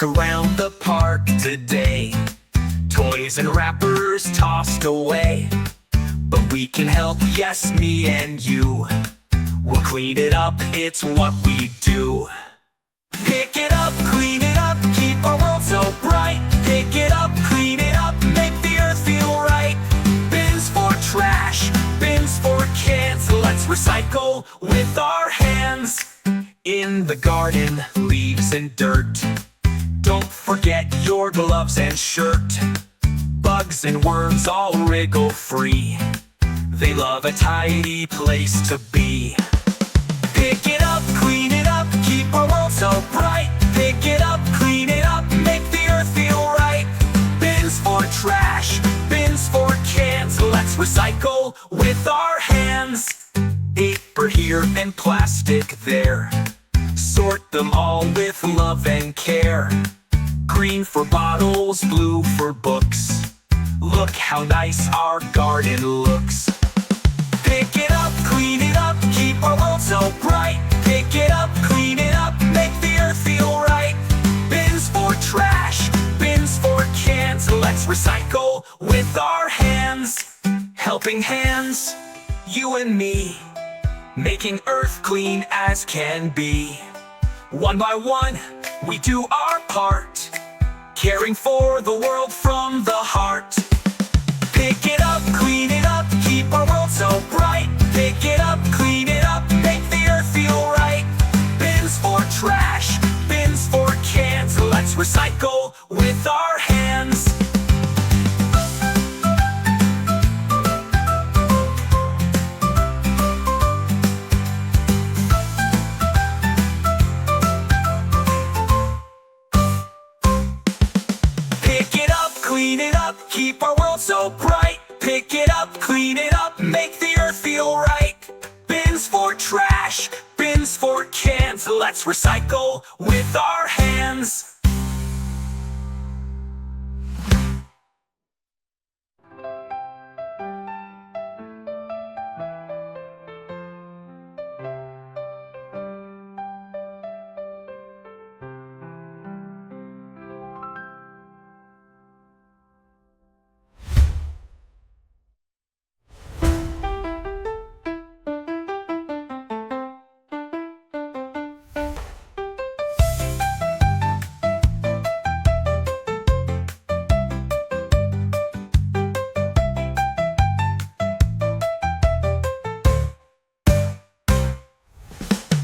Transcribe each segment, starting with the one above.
walk around the park today. Toys and wrappers tossed away. But we can help, yes, me and you. We'll clean it up, it's what we do. Pick it up, clean it up, keep our world so bright. Pick it up, clean it up, make the earth feel right. Bins for trash, bins for cans. Let's recycle with our hands. In the garden, leaves and dirt. Don't forget your gloves and shirt. Bugs and worms all wriggle free. They love a tidy place to be. Pick it up, clean it up, keep our world so bright. Pick it up, clean it up, make the earth feel right. Bins for trash, bins for cans. Let's recycle with our hands. Paper here and plastic there. Sort them all with love and care. Green for bottles, blue for books. Look how nice our garden looks. Pick it up, clean it up, keep our world so bright. Pick it up, clean it up, make the earth feel right. Bins for trash, bins for cans. Let's recycle with our hands. Helping hands, you and me, making earth clean as can be. One by one, we do our part, caring for the world from the heart. Pick it up, clean it up, keep our world so bright. Pick it up, clean it up, make the earth feel right. Bins for trash, bins for cans. Let's recycle with our hands. Pick it up, clean it up, keep our world so bright. Pick it up, clean it up, make the earth feel right. Bins for trash, bins for cans. Let's recycle with our hands.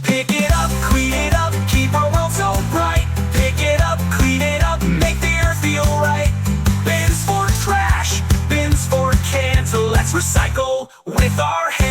Pick it up, clean it up, keep our world so bright. Pick it up, clean it up, make the earth feel right. Bins for trash, bins for cans. Let's recycle with our hands.